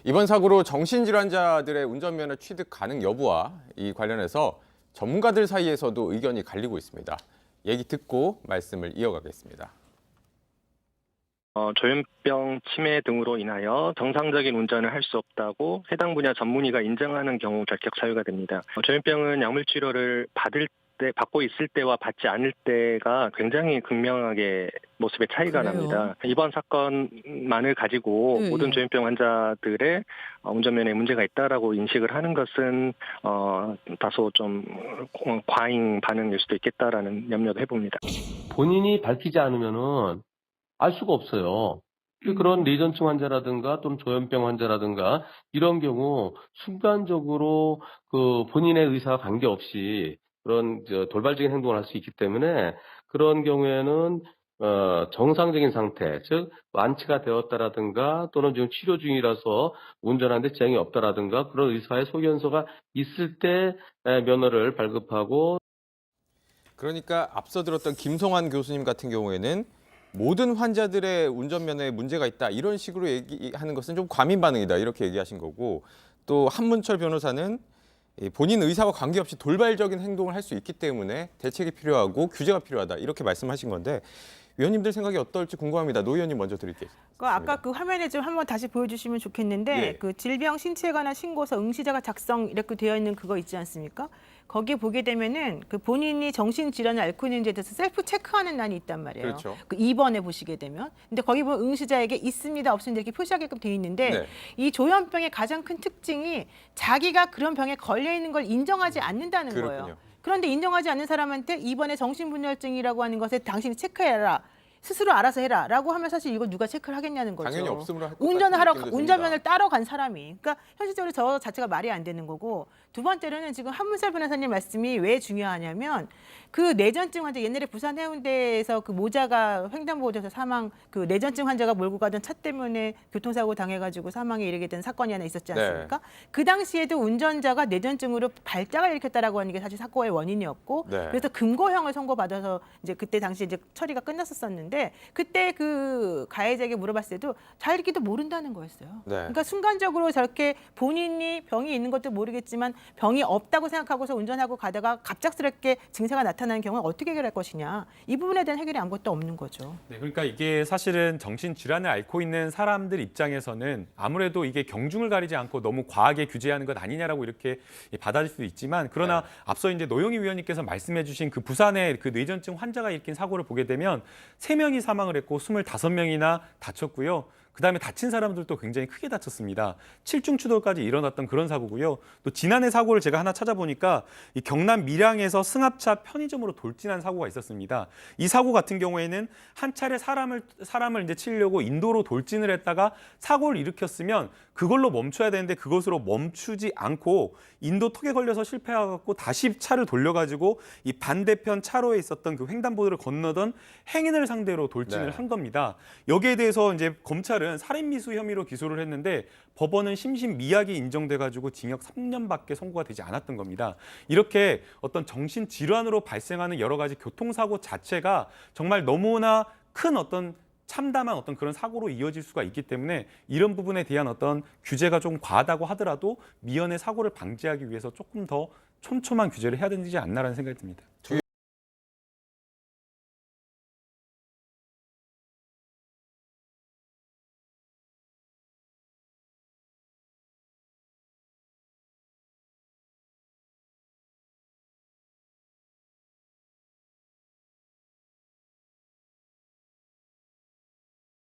이번 사고로 정신질환자들의 운전면허 취득 가능 여부와 이 관련해서 전문가들 사이에서도 의견이 갈리고 있습니다. 얘기 듣고 말씀을 이어가겠습니다. 조현병 치매 등으로 인하여 정상적인 운전을 할 수 없다고 해당 분야 전문의가 인정하는 경우 결격 사유가 됩니다. 조현병은 약물 치료를 받고 있을 때와 받지 않을 때가 굉장히 극명하게 모습의 차이가 그래요? 납니다. 이번 사건만을 가지고 예, 모든 예. 조현병 환자들의 운전면허에 문제가 있다라고 인식을 하는 것은 다소 좀 과잉 반응일 수도 있겠다라는 염려도 해봅니다. 본인이 밝히지 않으면은 알 수가 없어요. 그런 뇌전증 환자라든가 또는 조현병 환자라든가 이런 경우 순간적으로 본인의 의사와 관계없이 그런 돌발적인 행동을 할 수 있기 때문에 그런 경우에는 정상적인 상태, 즉 완치가 되었다라든가 또는 지금 치료 중이라서 운전하는데 지장이 없다라든가 그런 의사의 소견서가 있을 때 면허를 발급하고. 그러니까 앞서 들었던 김성환 교수님 같은 경우에는 모든 환자들의 운전면허에 문제가 있다 이런 식으로 얘기하는 것은 좀 과민 반응이다 이렇게 얘기하신 거고, 또 한문철 변호사는 본인 의사와 관계없이 돌발적인 행동을 할 수 있기 때문에 대책이 필요하고 규제가 필요하다 이렇게 말씀하신 건데, 위원님들 생각이 어떨지 궁금합니다. 노 의원님 먼저 드릴게요. 아까 그 화면에 좀 한번 다시 보여주시면 좋겠는데, 예. 그 질병 신체에 관한 신고서 응시자가 작성 이렇게 되어 있는 그거 있지 않습니까? 거기에 보게 되면은 그 본인이 정신질환을 앓고 있는지에 대해서 셀프 체크하는欄이 있단 말이에요. 그렇죠. 그 2번에 보시게 되면. 근데 거기 보면 응시자에게 있습니다, 없습니다 이렇게 표시하게끔 돼 있는데, 네. 이 조현병의 가장 큰 특징이 자기가 그런 병에 걸려 있는 걸 인정하지 않는다는 그렇군요. 거예요. 그런데 인정하지 않는 사람한테 이번에 정신분열증이라고 하는 것에 당신이 체크해라, 스스로 알아서 해라 라고 하면 사실 이거 누가 체크를 하겠냐는 거죠. 당연히 없음으로 할 것 운전을 같은 하러 느낌도 운전면허를 듭니다. 따러 간 사람이. 그러니까 현실적으로 저 자체가 말이 안 되는 거고, 두 번째로는 지금 한문철 변호사님 말씀이 왜 중요하냐면, 그 뇌전증 환자, 옛날에 부산 해운대에서 그 모자가 횡단보도에서 그 뇌전증 환자가 몰고 가던 차 때문에 교통사고 당해가지고 사망에 이르게 된 사건이 하나 있었지 않습니까? 그 당시에도 운전자가 뇌전증으로 발작을 일으켰다라고 하는 게 사실 사고의 원인이었고, 네. 그래서 금고형을 선고받아서 이제 그때 당시 이제 처리가 끝났었는데, 그때 그 가해자에게 물어봤을 때도 자기도 모른다는 거였어요. 네. 그러니까 순간적으로 저렇게 본인이 병이 있는 것도 모르겠지만 병이 없다고 생각하고서 운전하고 가다가 갑작스럽게 증세가 나타나는 경우는 어떻게 해결할 것이냐, 이 부분에 대한 해결이 아무것도 없는 거죠. 네, 그러니까 이게 사실은 정신질환을 앓고 있는 사람들 입장에서는 아무래도 이게 경중을 가리지 않고 너무 과하게 규제하는 것 아니냐라고 이렇게 받아들일 수도 있지만, 그러나 앞서 이제 노영희 위원님께서 말씀해주신 그 부산의 그 뇌전증 환자가 일으킨 사고를 보게 되면 3명이 사망을 했고 25명이나 다쳤고요. 그다음에 다친 사람들도 굉장히 크게 다쳤습니다. 7중 추돌까지 일어났던 그런 사고고요. 또 지난해 사고를 제가 하나 찾아보니까 이 경남 밀양에서 승합차 편의점으로 돌진한 사고가 있었습니다. 이 사고 같은 경우에는 한 차례 사람을 이제 치려고 인도로 돌진을 했다가 사고를 일으켰으면 그걸로 멈춰야 되는데 그것으로 멈추지 않고 인도 턱에 걸려서 실패해갖고 다시 차를 돌려가지고 이 반대편 차로에 있었던 그 횡단보도를 건너던 행인을 상대로 돌진을 한 겁니다. 여기에 대해서 이제 검찰은 살인미수 혐의로 기소를 했는데 법원은 심신 미약이 인정돼가지고 징역 3년밖에 선고가 되지 않았던 겁니다. 이렇게 어떤 정신질환으로 발생하는 여러 가지 교통사고 자체가 정말 너무나 큰 어떤 참담한 어떤 그런 사고로 이어질 수가 있기 때문에 이런 부분에 대한 어떤 규제가 좀 과하다고 하더라도 미연의 사고를 방지하기 위해서 조금 더 촘촘한 규제를 해야 되지 않나라는 생각이 듭니다.